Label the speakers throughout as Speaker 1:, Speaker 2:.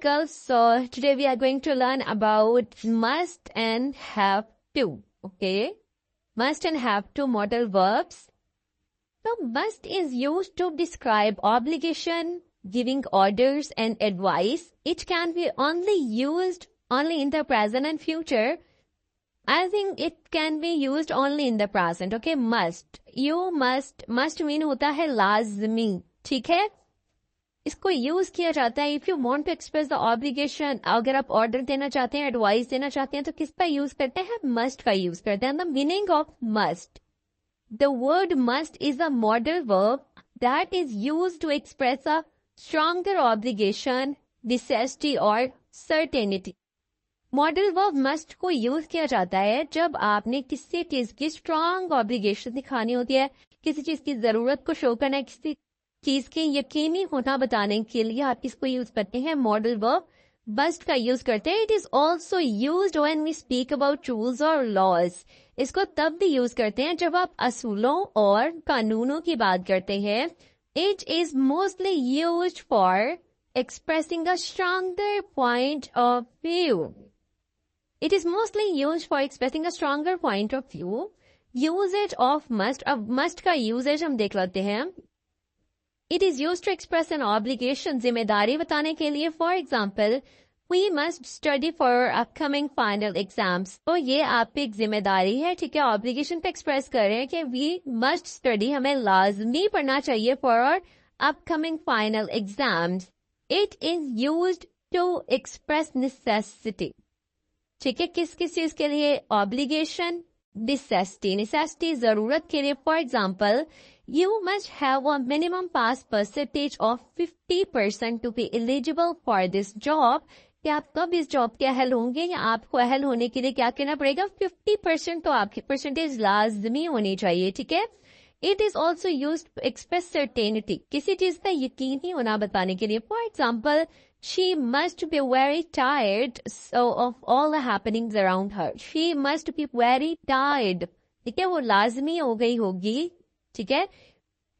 Speaker 1: Girls, so today we are going to learn about must and have to. Okay, must and have to modal verbs. So must is used to describe obligation, giving orders and advice. It can be used only in the present and future. I think it can be used only in the present. Okay, must. You must mean होता है लाजमी. ठीक है, इसको use किया जाता है if you want to express the obligation. अगर आप ऑर्डर देना चाहते हैं, एडवाइस देना चाहते हैं, तो किस पर यूज करते हैं? मस्ट का यूज करते हैं. The meaning of must, the word must is a modal verb that is use to express a stronger obligation, necessity और सर्टेनिटी. मॉडल वर्ब मस्ट को यूज किया जाता है जब आपने किसी चीज की स्ट्रॉन्ग ऑब्लिगेशन दिखानी होती है, किसी चीज की जरूरत को शो करना है, किसी चीज के यकीनी होना बताने के लिए आप इसको यूज करते हैं. मॉडल वर्ब मस्ट का यूज करते हैं. It is also used when we speak about rules और लॉज. इसको तब भी यूज करते हैं जब आप असूलों और कानूनों की बात करते हैं. It is mostly used for expressing a stronger point of view. It is mostly used for expressing a stronger point of view. Usage of must. अब must का usage हम देख लेते हैं. It is used to express an obligation, जिम्मेदारी बताने के लिए. For example, we must study for upcoming final exams. तो ये आप पे एक जिम्मेदारी है, ठीक है. ऑब्लिगेशन पे एक्सप्रेस कर रहे हैं कि we must study, हमें लाजमी पढ़ना चाहिए for our upcoming final exams. It is used to express necessity. ठीक है, किस किस चीज के लिए? ऑब्लिगेशन, नेसेसिटी जरूरत के लिए. For example, you must have a minimum pass percentage of 50% to be eligible for this job. कि आप कब इस जॉब के अहल होंगे, या आपको अहल होने के लिए क्या करना पड़ेगा? 50% तो आपकी परसेंटेज लाजमी होनी चाहिए. ठीक है. It is also use to express certainty, किसी चीज का यकीनी होना बताने के लिए. For example, she must be very tired of all the happenings around her. She must be very tired. ठीक है, वो लाजमी हो गई होगी, ठीक है,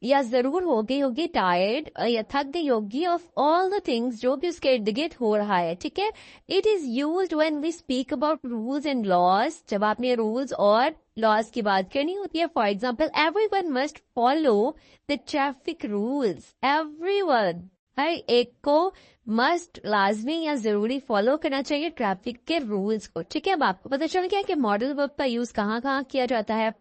Speaker 1: या जरूर हो गई होगी टायर्ड, या थक गई होगी ऑफ ऑल द थिंग्स जो भी उसके इर्द गिर्द हो रहा है. ठीक है. It is used when we speak about rules and laws, जब आपने रूल्स और लॉज की बात करनी होती है. For example, everyone must follow the traffic rules. Everyone, हर एक को मस्ट लाजमी या जरूरी फॉलो करना चाहिए ट्रैफिक के रूल्स को. ठीक है. अब आपको पता चल गया कि मॉडल वर्ब का यूज कहाँ कहाँ किया जाता है.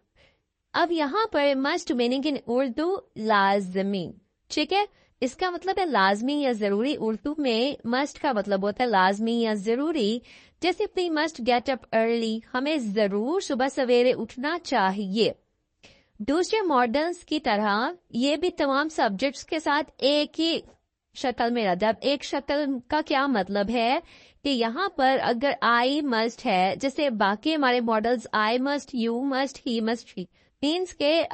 Speaker 1: अब यहाँ पर मस्ट मीनिंग इन उर्दू लाजमी. ठीक है, इसका मतलब है लाजमी या जरूरी. उर्दू में मस्ट का मतलब होता है लाजमी या जरूरी. जैसे we must get up early, हमें जरूर सुबह सवेरे उठना चाहिए. दूसरे मॉडल्स की तरह ये भी तमाम सब्जेक्ट्स के साथ एक ही शक्ल में रहता है. एक शक्ल का क्या मतलब है कि यहाँ पर अगर आई मस्ट है, जैसे बाकी हमारे models I must, you must, he must, she, means के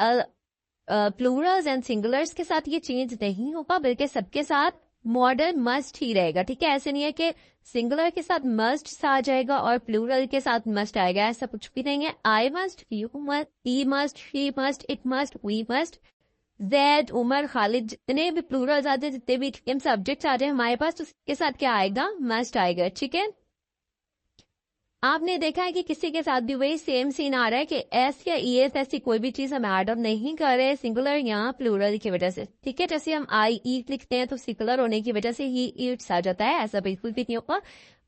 Speaker 1: प्लूरल्स एंड सिंगुलर्स के साथ ये चेंज नहीं होगा, बल्कि सबके साथ मॉडल मस्ट ही रहेगा. ठीक है. ऐसे नहीं है कि सिंगुलर के साथ मस्ट आ जाएगा और प्लूरल के साथ मस्ट आएगा, ऐसा कुछ भी नहीं है. I must, you must, he must, she must, it must, we must, Zaid, Umar, Khalid, जितने भी प्लूरल्स आते हैं, जितने भी सब्जेक्ट्स आ रहे हैं हमारे पास, तो उसके साथ क्या आएगा? मस्ट आएगा. ठीक है. आपने देखा है कि किसी के साथ भी वही सेम सीन आ रहा है कि एस या ई एस ऐसी कोई भी चीज हम एड ऑन नहीं कर रहे सिंगुलर या प्लूरल की वजह से. ठीक है. जैसे हम आई ईट लिखते हैं तो सिंगुलर होने की वजह से ही ईट्स आ जाता है, ऐसा बिल्कुल भी नहीं होगा.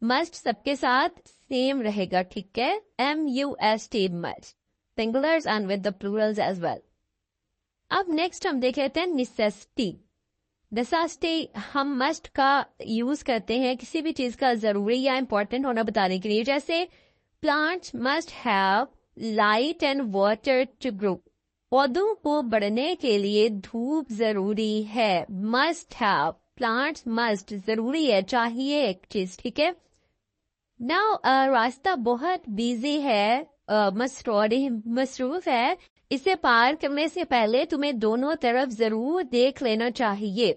Speaker 1: मस्ट सबके साथ सेम रहेगा. ठीक है. MUST must, singulars and with the plurals as well. अब नेक्स्ट हम देख लेते हैं नेसेसिटी. नेसेसिटी हम मस्ट का यूज करते हैं किसी भी चीज का जरूरी या इंपॉर्टेंट होना बताने के लिए. जैसे plants must have light and water to grow. पौधों को बढ़ने के लिए धूप जरूरी है. मस्ट हैव, प्लांट्स मस्ट, जरूरी है, चाहिए एक चीज. ठीक है. नाउ रास्ता बहुत बिजी है, मसरूफ है. इसे पार करने से पहले तुम्हें दोनों तरफ जरूर देख लेना चाहिए.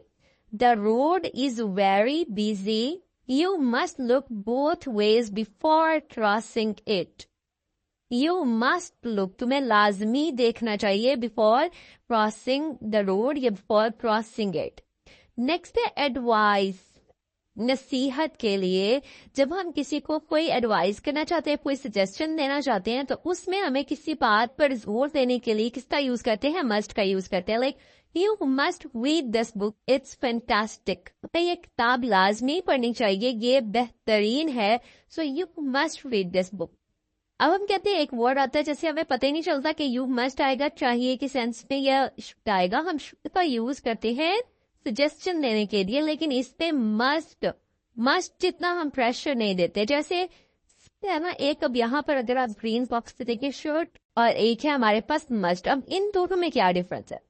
Speaker 1: The road is very busy. You must look both ways before crossing it. You must look, तुम्हें लाजमी देखना चाहिए बिफोर क्रॉसिंग द रोड या बिफोर क्रॉसिंग इट. नेक्स्ट है एडवाइस. नसीहत के लिए जब हम किसी को कोई एडवाइस करना चाहते हैं, कोई सजेशन देना चाहते हैं, तो उसमें हमें किसी बात पर जोर देने के लिए किसका यूज करते हैं? मस्ट का यूज करते हैं. Like you must read this book, it's fantastic. ये किताब लाजमी पढ़नी चाहिए, ये बेहतरीन है, so you must read this book. अब हम कहते हैं एक वर्ड आता है, जैसे हमें पता ही नहीं चलता कि यू मस्ट आएगा चाहिए के सेंस में या शुड आएगा. हम शुड का यूज करते हैं सजेशन देने के लिए, लेकिन इस पे मस्ट जितना हम प्रेशर नहीं देते. जैसे है ना, एक अब यहाँ पर अगर आप ग्रीन बॉक्स पे देखिए शुड, और एक है हमारे पास मस्ट. अब इन दोनों में क्या डिफरेंस है?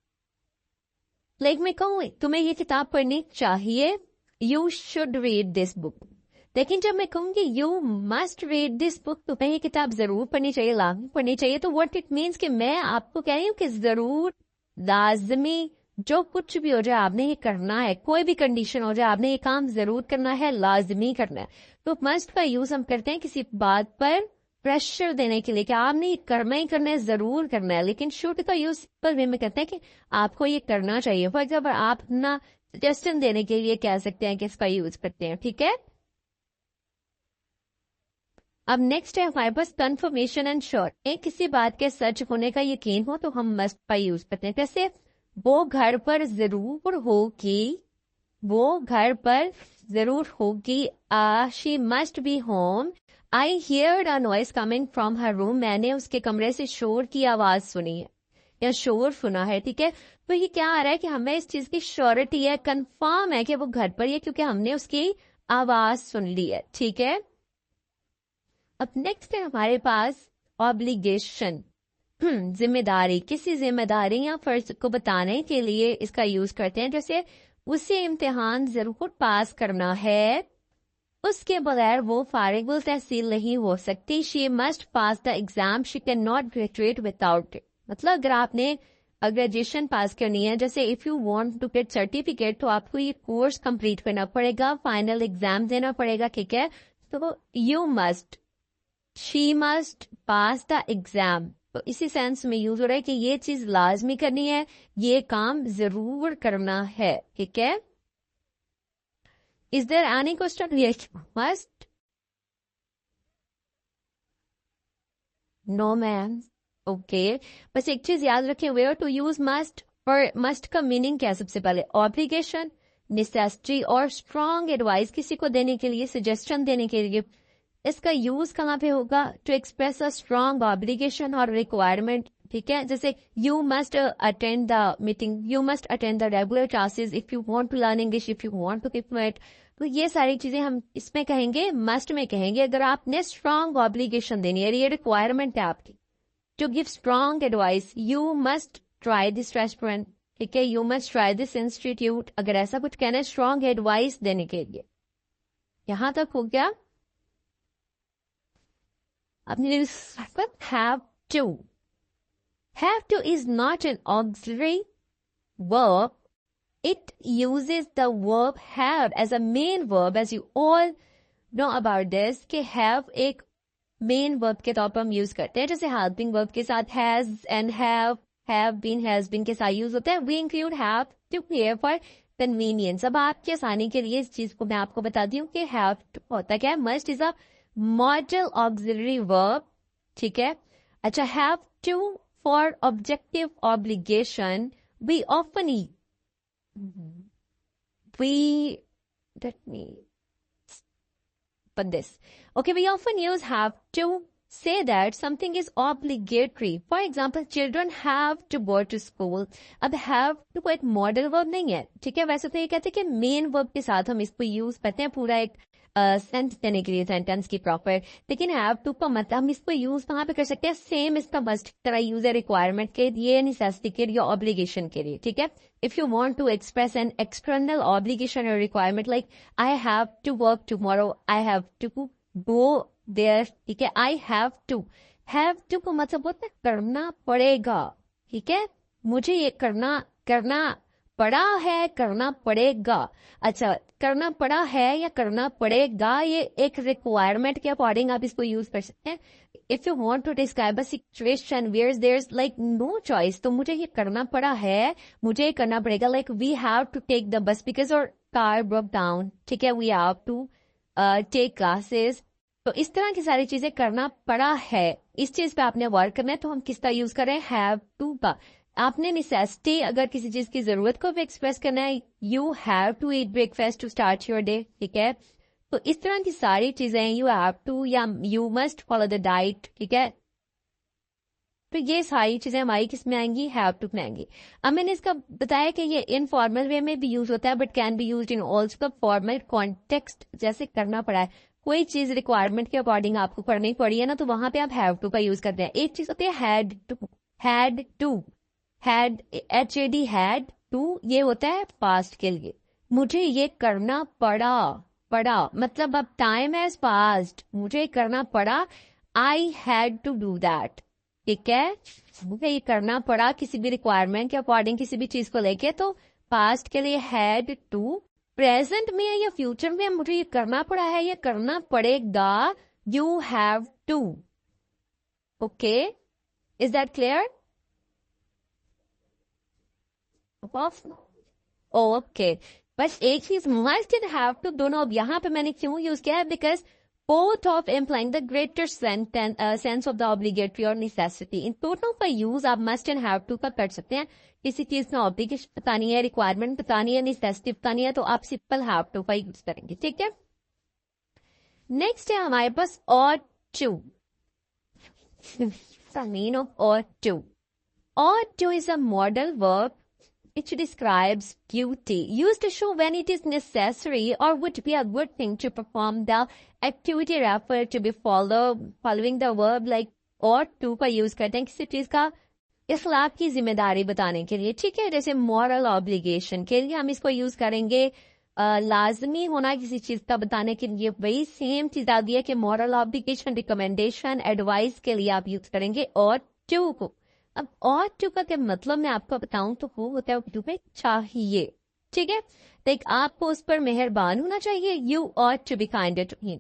Speaker 1: लाइक मैं कहूँ तुम्हें ये किताब पढ़नी चाहिए, you should read this book. लेकिन जब मैं कहूंगी you must read this book, तुम्हें ये किताब जरूर पढ़नी चाहिए, लाजमी पढ़नी चाहिए, तो व्हाट इट मीन्स कि मैं आपको कह रही हूँ कि जरूर, लाजमी, जो कुछ भी हो जाए आपने ये करना है, कोई भी कंडीशन हो जाए आपने ये काम जरूर करना है, लाजमी करना है. तो मस्ट का यूज हम करते हैं किसी बात पर प्रेशर देने के लिए कि आपने ये करना ही करना है, जरूर करना है. लेकिन शुड का यूज सिंपल वे में करते हैं कि आपको ये करना चाहिए. फॉर एग्जाम्पल आप अपना सजेशन देने के लिए कह सकते हैं कि इसका यूज करते हैं. ठीक है. अब नेक्स्ट है हमारे पास कंफर्मेशन एंड श्योर. एक किसी बात के सच होने का यकीन हो तो हम मस्ट का यूज करते हैं. जैसे वो घर पर जरूर होगी, वो घर पर जरूर होगी. She must be home. I hear a noise coming from her room. मैंने उसके कमरे से शोर की आवाज सुनी है या शोर सुना है. ठीक है. तो ये क्या आ रहा है कि हमें इस चीज की श्योरिटी है, कंफर्म है कि वो घर पर ही है, क्योंकि हमने उसकी आवाज सुन ली है. ठीक है. अब नेक्स्ट है हमारे पास ऑब्लिगेशन, जिम्मेदारी. किसी जिम्मेदारी या फर्ज को बताने के लिए इसका यूज करते हैं. जैसे उसे इम्तिहान जरूर पास करना है, उसके बगैर वो फारिगुल तहसील नहीं हो सकती. She must pass the exam, she can not graduate without it. मतलब अगर आपने ग्रेजुएशन पास करनी है, जैसे if you want to get certificate, तो आपको ये कोर्स कंप्लीट करना पड़ेगा, फाइनल एग्जाम देना पड़ेगा. ठीक है. तो you must, she must pass the exam. तो इसी सेंस में यूज हो रहा है कि ये चीज लाजमी करनी है, ये काम जरूर करना है. ठीक है. Is there any question? Yes, must. No ma'am. Okay. बस एक चीज याद रखें, वेयर टू यूज मस्ट. और मस्ट का मीनिंग क्या है? सबसे पहले ऑब्लिगेशन, नेसेसिटी और स्ट्रॉन्ग एडवाइस किसी को देने के लिए, सजेशन देने के लिए. इसका यूज कहाँ पे होगा? To express a strong obligation और रिक्वायरमेंट. ठीक है. जैसे you must attend the meeting, you must attend the regular classes if you want to learn English, if you want to keep it. तो ये सारी चीजें हम इसमें कहेंगे, मस्ट में कहेंगे. अगर आपने स्ट्रॉन्ग ऑब्लिगेशन देनी है, ये रिक्वायरमेंट है आपकी. To give strong advice, you must try this restaurant. ठीक है. You must try this institute. अगर ऐसा कुछ कहना है स्ट्रॉन्ग एडवाइस देने के लिए. यहां तक हो गया. Have to. Have to is not an auxiliary verb. It uses the verb have as a main verb, as you all know about this, कि have एक main verb के तौर पर हम use करते हैं. जैसे helping verb के साथ has and have been, has been के साथ use होता है. We include have to here for convenience. अब आपकी आसानी के लिए इस चीज को मैं आपको बताती हूँ कि have to होता क्या है. Must is a modal auxiliary verb. ठीक है. अच्छा, have to for objective obligation. We often let me put this. Okay, we often use have to say that something is obligatory. For example, children have to go to school. अब have to कोई modal verb नहीं है. ठीक है. वैसे तो ये कहते हैं कि main verb के साथ हम इसको यूज करते हैं पूरा एक सेंस देने के लिए, सेंटेंस की प्रॉपर. लेकिन हैव टू का मतलब हम इसको यूज कहाँ पे कर सकते हैं? सेम इसका मस्ट की तरह यूज है रिक्वायरमेंट के लिए, नेसेसिटी के लिए, ऑब्लिगेशन के लिए. ठीक है. If you want to express an external obligation और requirement, like I have to work tomorrow, I have to go there. ठीक है. आई हैव टू का मतलब होता है करना पड़ेगा. ठीक है. मुझे ये करना पड़ा है, करना पड़ेगा. अच्छा, करना पड़ा है या करना पड़ेगा, ये एक रिक्वायरमेंट के अकॉर्डिंग आप इसको यूज कर सकते हैं. If you want to describe a situation where there is like no choice, तो मुझे ये करना पड़ा है, मुझे ये करना पड़ेगा. Like we have to take the bus because, और कार ब्रोक डाउन, ठीक है, we have to take classes. तो इस तरह की सारी चीजें करना पड़ा है, इस चीज पे आपने वर्क करना है। तो हम किसका यूज कर रहे हैं, हैव टू का। आपने नेसेसिटी अगर किसी चीज की जरूरत को भी एक्सप्रेस करना है, you have to eat breakfast to start your day, ठीक है। तो इस तरह की सारी चीजें, यू हैव टू या you must follow the diet, ठीक है। तो ये सारी चीजें हमारी किस में आएंगी, हैव टू में आएंगी। अब मैंने इसका बताया कि ये इनफॉर्मल वे में भी यूज होता है, but can be used in also the formal context. जैसे करना पड़ा है, कोई चीज रिक्वायरमेंट के अकॉर्डिंग आपको करनी पड़ी है ना, तो वहां पे आप हैव टू का यूज करते हैं। एक चीज होती है had to, had to, had HAD had to, ये होता है पास्ट के लिए। मुझे ये करना पड़ा, पड़ा मतलब अब टाइम हैज पास्ड, मुझे करना पड़ा, I had to do that, ठीक है। मुझे ये करना पड़ा किसी भी रिक्वायरमेंट के अकॉर्डिंग, किसी भी चीज को लेके, तो पास्ट के लिए हैड टू। प्रेजेंट में या फ्यूचर में मुझे ये करना पड़ा है, ये करना पड़ेगा, you have to. Okay, is that clear? Okay, बस एक चीज, मस्ट एंड हैव टू दोनों अब यहाँ पे मैंने क्यों यूज किया है, because both of implying the greater sense of the obligatory or necessity। इन दोनों का यूज आप must and have to का कर सकते हैं। किसी चीज में ऑब्लिगेशन बतानी है, रिक्वायरमेंट बतानी है, नेसेसिटी बतानी है, तो आप सिंपल हैव टू का यूज करेंगे, ठीक है। नेक्स्ट है हमारे पास ought to। The meaning of ought to। ought to is a modal verb which describes duty, used to show when it is necessary or would be a good thing to perform the activity referred to be following the verb, like ought to का use करते हैं किसी चीज का इखलाक की जिम्मेदारी बताने के लिए, ठीक है। जैसे मॉरल ऑब्लिगेशन के लिए हम इसको यूज करेंगे, लाजमी होना किसी चीज का बताने के लिए। वही सेम चीज आ दी है कि मॉरल ऑब्लिगेशन, रिकमेंडेशन, एडवाइस के लिए आप यूज करेंगे ought to को। अब ought to का क्या मतलब मैं आपको बताऊं तो वो होता है उर्दू में चाहिए, ठीक है। देख, आपको उस पर मेहरबान होना चाहिए, you ought to be kinder to him,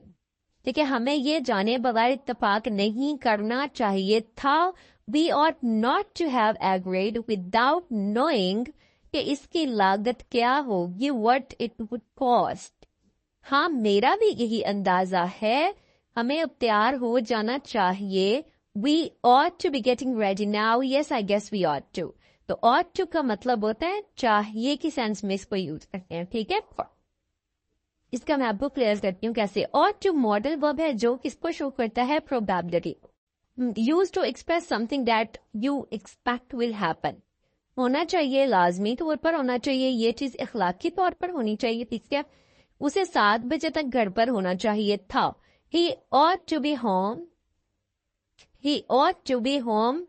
Speaker 1: ठीक है। हमें ये जाने बगैर इत्तेफाक नहीं करना चाहिए था, we ought not to have agreed without knowing कि इसकी लागत क्या होगी, what it would cost। हाँ, मेरा भी यही अंदाजा है, हमें अब तैयार हो जाना चाहिए, we ought to be getting ready now, yes I guess we ought to। तो ought to का मतलब होता है चाहिए की सेंस में इसको यूज करते हैं, ठीक है। इसका मैं आपको क्लियर करती हूँ कैसे। ought to मॉडल वर्ब है जो किसको शो करता है, probability, use to express something that you expect will happen. होना चाहिए, लाजमी तौर पर होना चाहिए, ये चीज इखलाकी तौर पर होनी चाहिए, ठीक है। उसे 7 बजे तक घर पर होना चाहिए था। he ought to be home, he ought to be home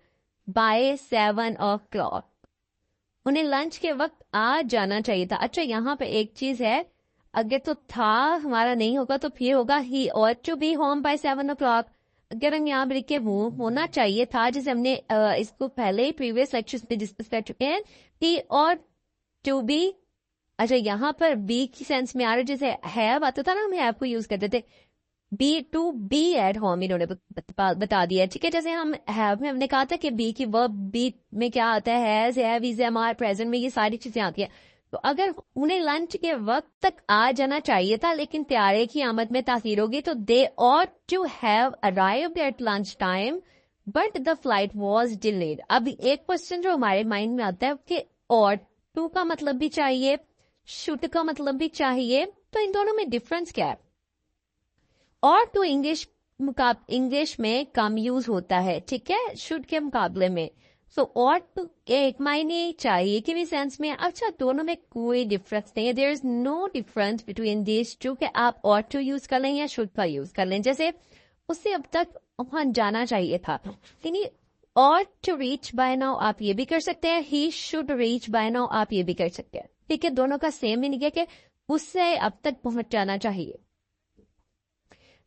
Speaker 1: by 7 o'clock। उन्हें लंच के वक्त आ जाना चाहिए था। अच्छा, यहाँ पे एक चीज है, अगर तो था हमारा नहीं होगा तो फिर होगा he ought to be home by 7 o'clock। अगर हम यहाँ पर लिखे होना चाहिए था, जैसे हमने इसको पहले ही प्रीवियस लेक्चर्स में डिस्कस कर चुके हैं, he ought to be। अच्छा, यहाँ पर बी की सेंस में आ रहा है, जैसे हैव आता था ना, हम हैव को यूज करते थे, be to be at home इन्होंने बता दिया, ठीक है। जैसे हम हैव में हमने कहा था कि बी की वर्ब बी में क्या आता है, has, have, is, am, are, present में ये सारी चीजें आती है। तो अगर उन्हें लंच के वक्त तक आ जाना चाहिए था लेकिन तैयारे की आमद में तासीर होगी, तो दे ought to have arrived at lunch time but the flight was delayed। अब एक क्वेश्चन जो हमारे माइंड में आता है कि ought to का मतलब भी चाहिए, should का मतलब भी चाहिए, तो इन दोनों में डिफरेंस क्या है। ought to इंग्लिश में कम यूज होता है, ठीक है, शुड के मुकाबले में। सो ought to एक मायने चाहिए कि भी सेंस में। अच्छा, दोनों में कोई डिफरेंस नहीं है, there is no difference between these two कि आप ought to यूज कर लें या शुड का यूज कर लें। जैसे उससे अब तक वहां जाना चाहिए था, यानी ought to reach by now आप ये भी कर सकते हैं, he should reach by now आप ये भी कर सकते हैं, ठीक है। दोनों का सेम मीनिंग है कि उससे अब तक पहुंच जाना चाहिए।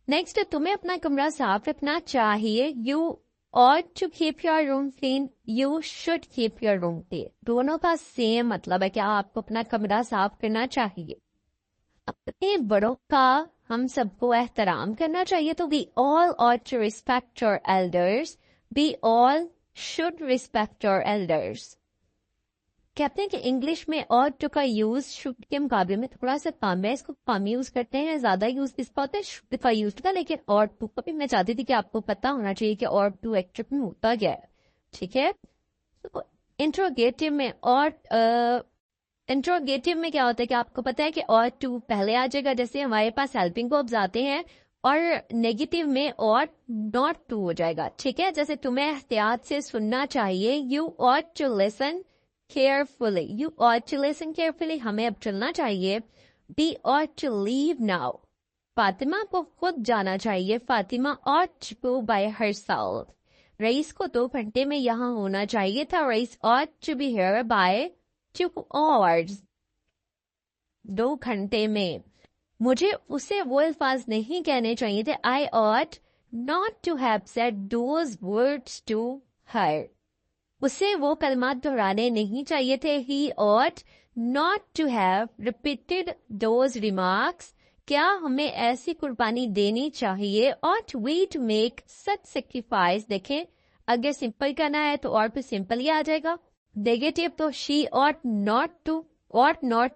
Speaker 1: नेक्स्ट, तुम्हें अपना कमरा साफ रखना चाहिए, you ought to keep your room clean, you should keep your room clean। दोनों का सेम मतलब है कि आपको अपना कमरा साफ करना चाहिए। अपने बड़ों का हम सबको एहतराम करना चाहिए, तो we all ought to respect our elders, we all should respect our elders। कहते हैं कि इंग्लिश में ought to का यूज शुड के मुकाबले में थोड़ा सा कम है, इसको कम यूज करते हैं, ज्यादा यूज किसका होता है, शुड का यूज का, लेकिन ought to का भी मैं चाहती थी कि आपको पता होना चाहिए कि ought to एक्चुअली में होता क्या है, ठीक है। तो इंट्रोगेटिव में इंट्रोगेटिव में क्या होता है कि आपको पता है कि ought to पहले आ जाएगा, जैसे हमारे पास हेल्पिंग वर्ब्स आते हैं, और नेगेटिव में ought not to हो जाएगा, ठीक है। जैसे तुम्हें एहतियात से सुनना चाहिए, you ought to listen carefully, you ought to listen carefully, हमें अब चलना चाहिए। we ought to leave now, Fatima को खुद जाना चाहिए, Fatima ought to go by herself, rice को 2 घंटे में यहाँ होना चाहिए था, rice ought to be here by 2 hours, 2 घंटे में। मुझे उसे वो अल्फाज नहीं कहने चाहिए थे, I ought not to have said those words to her, उसे वो कलमात दोहराने नहीं चाहिए थे, he ought not to have repeated those remarks, क्या हमें ऐसी कुर्बानी देनी चाहिए, ought we to make such sacrifice, देखें अगर सिंपल करना है तो और फिर सिंपल ही आ जाएगा, नेगेटिव तो she ought not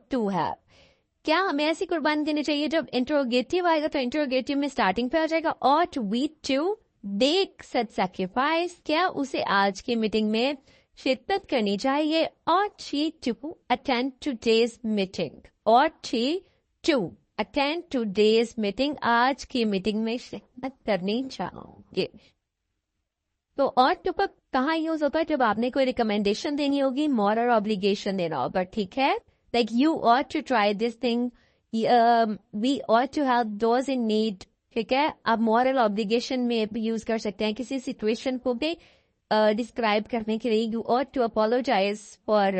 Speaker 1: to have, क्या हमें ऐसी कुर्बानी देनी चाहिए। जब इंट्रोगेटिव आएगा तो इंट्रोगेटिव में स्टार्टिंग पे आ जाएगा, ought we to make such sacrifice, क्या उसे आज की मीटिंग में शिरकत करनी चाहिए, ought she to attend today's meeting, ought she to attend today's meeting, आज की मीटिंग में शिरकत करनी चाहिए। तो ought to पर कहाँ यूज होता है, जब आपने कोई रिकमेंडेशन देनी होगी, मॉरल ऑब्लिगेशन देना होगा, ठीक है। Like you ought to try this thing, we ought to help those in need, ठीक है। आप मॉरल ऑब्लिगेशन में भी यूज कर सकते हैं किसी सिचुएशन को भी डिस्क्राइब करने के लिए, you ought to apologize for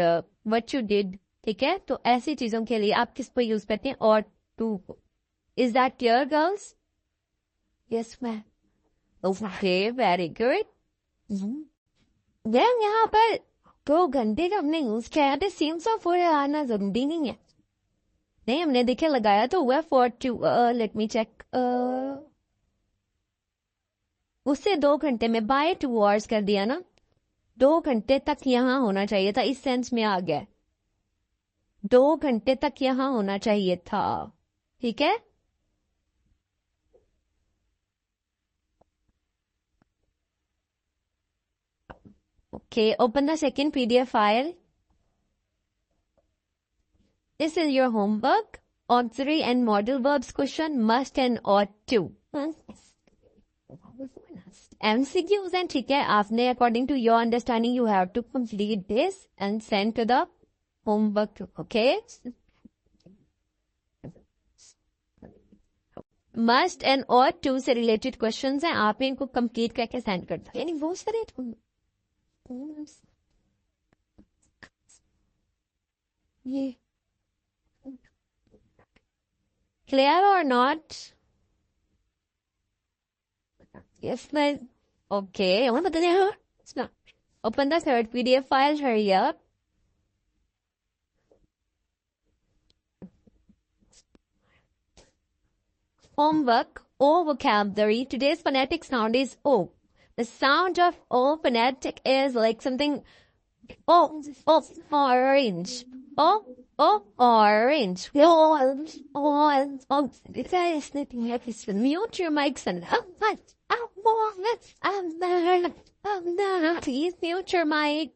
Speaker 1: what you did, ठीक है। तो ऐसी चीजों के लिए आप किस पर यूज करते हैं, ought to को। Is that clear, girls? Yes, ma'am. Okay, very good. Ma'am यहाँ पर 2 घंटे का हमने यूज किया है, सीम्स ऑफ आना जरूरी नहीं है, नहीं हमने देखे लगाया तो हुआ for two, let me check, उससे 2 घंटे में बाय 2 hours कर दिया ना, 2 घंटे तक यहाँ होना चाहिए था, इस सेंस में आ गया, 2 घंटे तक यहाँ होना चाहिए था, ठीक है। Okay, open the second PDF file. This is your homework. Auxiliary and modal verbs question, must and ought to. MCQs and ठीक है, आपने according to your understanding you have to complete this and send to the homework, okay? Must and ought to से related questions हैं, आपने इनको complete करके send कर दो, यानी वो सारे ये clear or not? Yes, but okay. Open the third PDF file. Hurry up. Homework. O vocabulary. Today's phonetic sound is O. The sound of O phonetic is like something. O, orange. O, orange. Mute your mics and please mute your mic.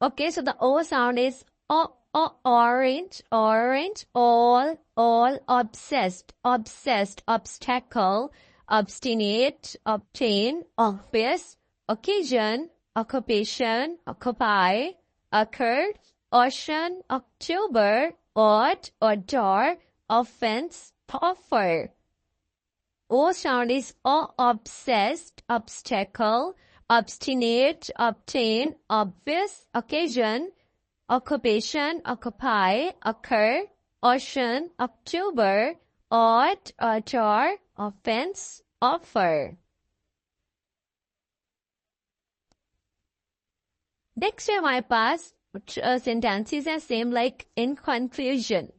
Speaker 1: Okay, so the O sound is O, orange, all, obsessed, obstacle, obstinate, obtain, office, occasion, occupation, occupy, occurred, ocean, October, ought, odor, offense, offer. O sound is O, obsessed, obstacle, obstinate, obtain, obvious, occasion, occupation, occupy, occur, ocean, October, ought, odor, offense, offer. Next है हमारे पास sentences हैं same like in conclusion.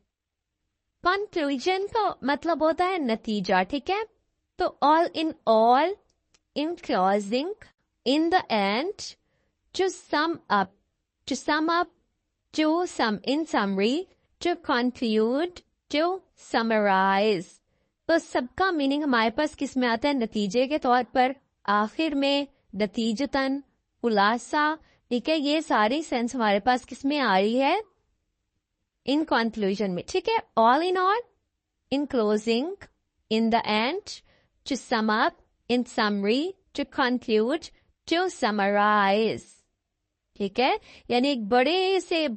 Speaker 1: Conclusion का मतलब होता है नतीजा, ठीक है। तो all in all, in closing, in the end, to sum up, to sum in summary, to conclude, to summarize. तो सबका मीनिंग हमारे पास किस में आता है? नतीजे के तौर पर, आखिर में, नतीजतन, खुलासा. ठीक है, ये सारी सेंस हमारे पास किस में आ रही है? इन कंक्लूजन में. ठीक है, all in all, in closing, in the end, to sum up, in summary, to conclude, to summarize. ठीक है, यानी एक बड़े से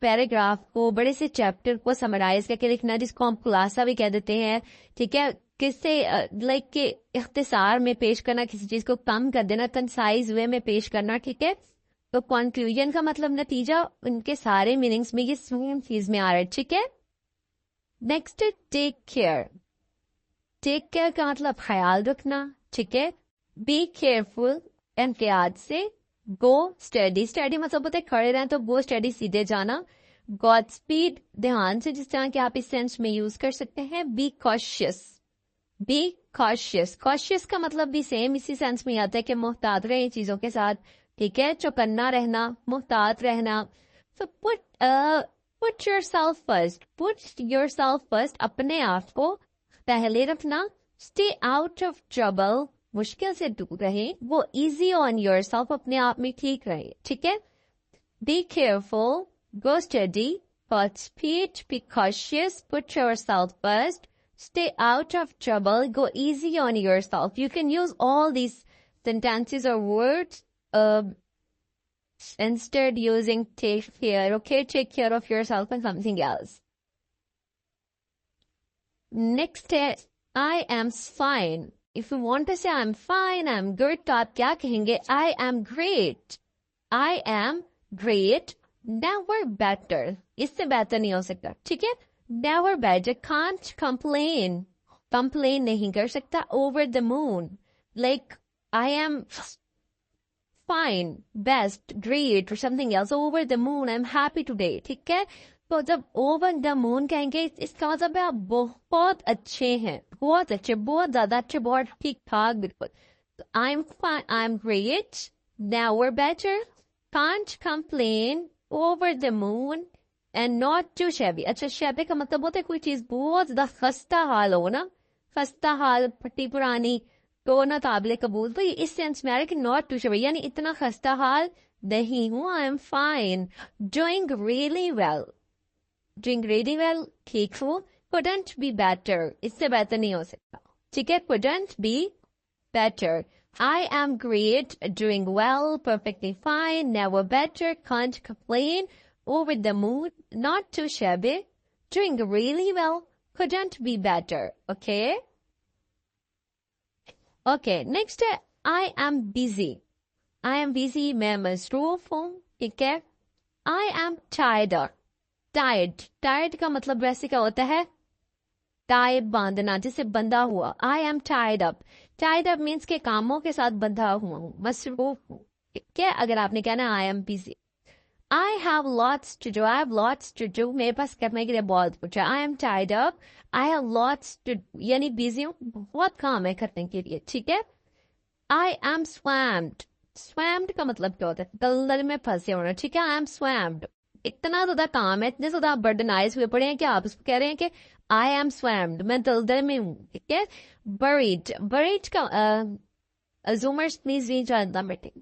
Speaker 1: पैराग्राफ को, बड़े से चैप्टर को समराइज करके लिखना, जिसको हम खुलासा भी कह देते हैं. ठीक है, किससे लाइक के इख्तिसार में पेश करना, किसी चीज को कम कर देना, कंसाइज वे में पेश करना. ठीक है, तो कंक्लूजन का मतलब नतीजा, उनके सारे मीनिंग्स में ये सेम चीज में आ रहा है. ठीक है, नेक्स्ट है टेक केयर. टेक केयर का मतलब ख्याल रखना. ठीक है, बी केयरफुल, एहतियात से. गो स्टडी, स्टडी मतलब होता है खड़े रहें, तो गो स्टडी सीधे जाना. गॉड स्पीड, ध्यान से, जिस तरह के आप इस सेंस में यूज कर सकते हैं. Be cautious, be cautious. Cautious का मतलब भी सेम इसी सेंस में आता है कि मुहतात रहें चीजों के साथ. ठीक है, चौकन्ना रहना, मुहतात रहना. So put yourself first. Put yourself first. अपने आप को पहले रखना. Stay out of trouble. मुश्किल से दूर रहे. वो easy on yourself. अपने आप में ठीक रहे. ठीक है. Be careful. Go steady. God speed. Be cautious. Put yourself first. Stay out of trouble. Go easy on yourself. You can use all these sentences or words instead using take care. Okay, take care of yourself and something else. Next is I am fine. If you want to say I'm fine, I'm good, तो आप क्या कहेंगे? I am great. I am great. Never better. इससे बेहतर नहीं हो सकता. ठीक है, never better. Can't complain. Complain नहीं कर सकता. Over the moon. Like I am fine, best, great or something else. Over the moon, I'm happy today. ठीक है, तो जब over the moon कहेंगे, इसका मतलब है आप बहुत अच्छे हैं, बहुत अच्छे, बहुत ज्यादा अच्छे, बहुत ठीक ठाक, बिल्कुल. तो I'm fine, I'm great, never better, can't complain, over the moon and not too shabby. अच्छा, shabby का मतलब होता है कोई चीज बहुत ज्यादा खस्ता हाल हो ना, खस्ता हाल, फटी पुरानी, तो ना काबिल कबूल. तो ये इस सेंस में आ रहा है कि नॉट टू शबी, यानी इतना खस्ता हाल नहीं हूँ. I am fine. Doing really well, doing really well, ठीक हूँ. कुडंट बी बेटर, इससे बेहतर नहीं हो सकता. ठीक है, couldn't be better. I am great, doing well, perfectly fine, never better, can't complain, over the moon, not too shabby, doing really well, couldn't be better. Okay, okay, next है I am busy. I am busy, मैं मसरूफ हूँ. ठीक है, I am tired. Tired, tired का मतलब वैसे क्या होता है? टाई बांधना, जिसे बंधा हुआ. आई am tired up. Tired up means के कामों के साथ बंधा हुआ हूँ, मसरूफ हूँ. ठीक है, अगर आपने कहना I am busy. I have lots to do. I have lots to do, मेरे पास करने के लिए बहुत कुछ है. I am tired up, I have lots to, यानी बिजी हूँ, बहुत काम है करने के लिए. ठीक है, आई एम स्वैम्ड. स्वैम्ड का मतलब क्या होता है? दलदल में फंसे होना. ठीक है, आई एम स्वैम्ड, इतना ज्यादा काम है, इतने ज्यादा बर्डनाइज हुए पड़े हैं कि आप उसको कह रहे हैं कि आई एम स्वैम्ड, मैं दलदल में हूँ. ठीक है, बरीड. बरीड का जूमर्स प्लीज रीड द मीटिंग.